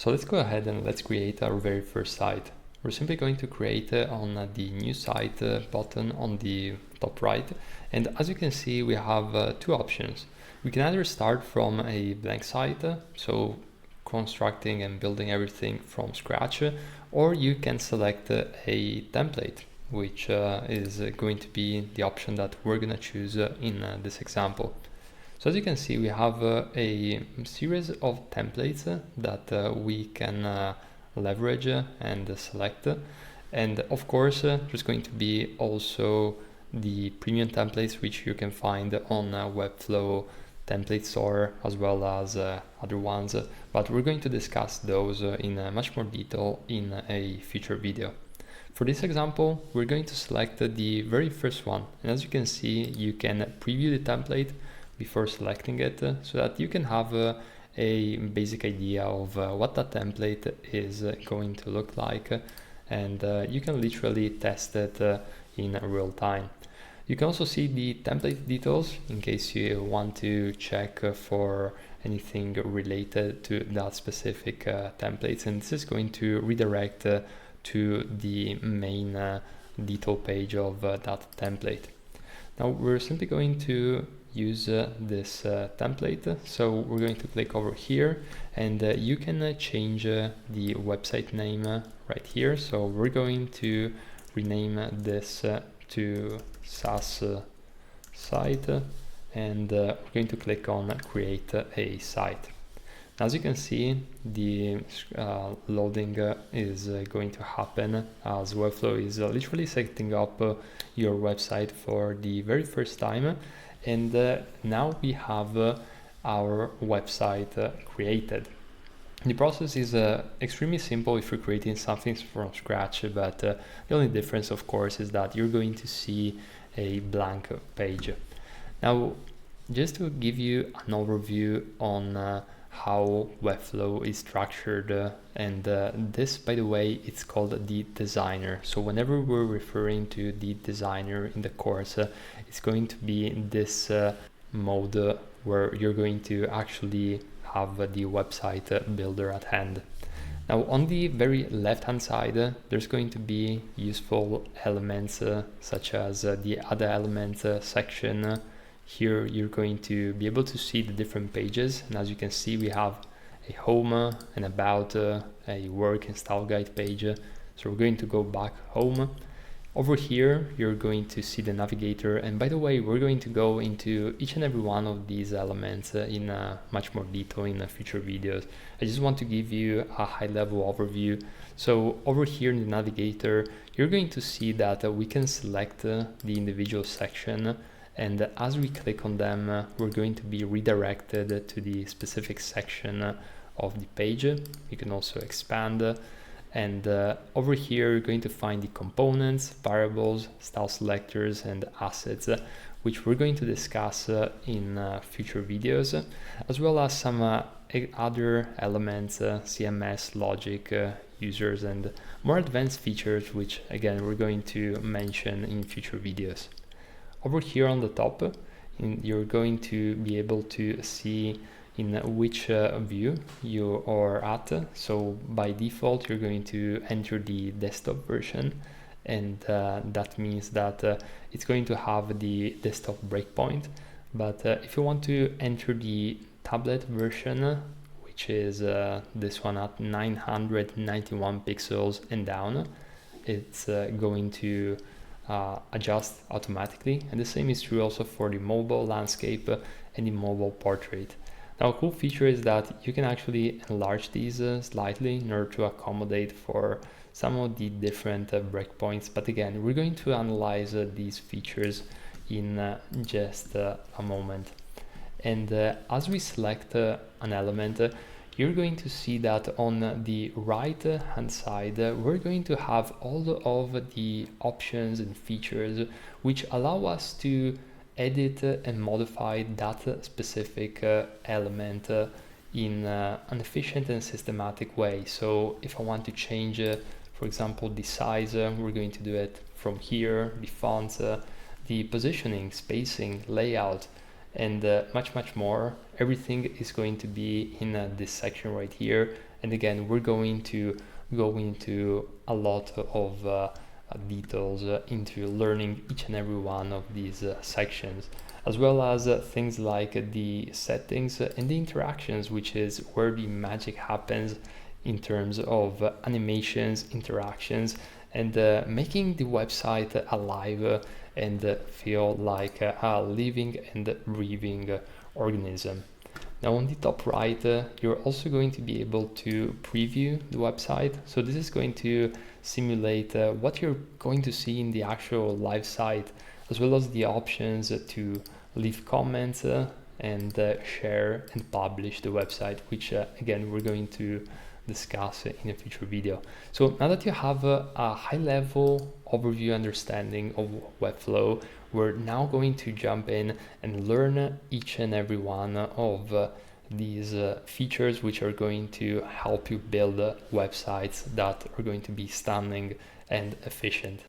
So let's go ahead and let's create our very first site. We're simply going to create on the new site button on the top right. And as you can see, we have two options. We can either start from a blank site, so constructing and building everything from scratch, or you can select a template, which is going to be the option that we're going to choose in this example. So as you can see, we have a series of templates that we can leverage and select. And of course, there's going to be also the premium templates, which you can find on Webflow template store, as well as other ones. But we're going to discuss those in much more detail in a future video. For this example, we're going to select the very first one. And as you can see, you can preview the template before selecting it, so that you can have a basic idea of what that template is going to look like, and you can literally test it in real time. You can also see the template details in case you want to check for anything related to that specific templates, and this is going to redirect to the main detail page of that template. Now we're simply going to use this template. So we're going to click over here, and you can change the website name right here. So we're going to rename this to SaaS site, and we're going to click on create a site. As you can see, the loading is going to happen as Webflow is literally setting up your website for the very first time. And now we have our website created. The process is extremely simple if you're creating something from scratch, but the only difference, of course, is that you're going to see a blank page. Now, just to give you an overview on how Webflow is structured, and this, by the way, it's called the designer. So whenever we're referring to the designer in the course, it's going to be in this mode where you're going to actually have the website builder at hand. Now on the very left hand side, there's going to be useful elements such as the other elements section. Here you're going to be able to see the different pages, and as you can see, we have a home, an about, a work and style guide page. So we're going to go back home. Over here you're going to see the navigator, and by the way, we're going to go into each and every one of these elements in much more detail in future videos. I just want to give you a high-level overview. So over here in the navigator, you're going to see that we can select the individual section, and as we click on them, we're going to be redirected to the specific section of the page. You can also expand, and over here you're going to find the components, variables, style selectors, and assets, which we're going to discuss in future videos, as well as some other elements, CMS, logic, users, and more advanced features, which again we're going to mention in future videos. Over here on the top, you're going to be able to see in which view you are at. So by default, you're going to enter the desktop version, and that means that it's going to have the desktop breakpoint. But if you want to enter the tablet version, which is this one at 991 pixels and down, it's going to adjust automatically, and the same is true also for the mobile landscape and the mobile portrait. Now a cool feature is that you can actually enlarge these slightly in order to accommodate for some of the different breakpoints, but again we're going to analyze these features in just a moment. And as we select an element, you're going to see that on the right hand side, we're going to have all of the options and features which allow us to edit and modify that specific element in an efficient and systematic way. So if I want to change, for example, the size, we're going to do it from here, the fonts, the positioning, spacing, layout, and much more. Everything is going to be in this section right here, And again, we're going to go into a lot of details into learning each and every one of these sections, as well as things like the settings and the interactions, which is where the magic happens in terms of animations, interactions, and making the website alive and feel like a living and breathing organism. Now on the top right, you're also going to be able to preview the website. So this is going to simulate what you're going to see in the actual live site, as well as the options to leave comments and share and publish the website, which again, we're going to discuss in a future video. So now that you have a high level overview understanding of Webflow, we're now going to jump in and learn each and every one of these features which are going to help you build websites that are going to be stunning and efficient.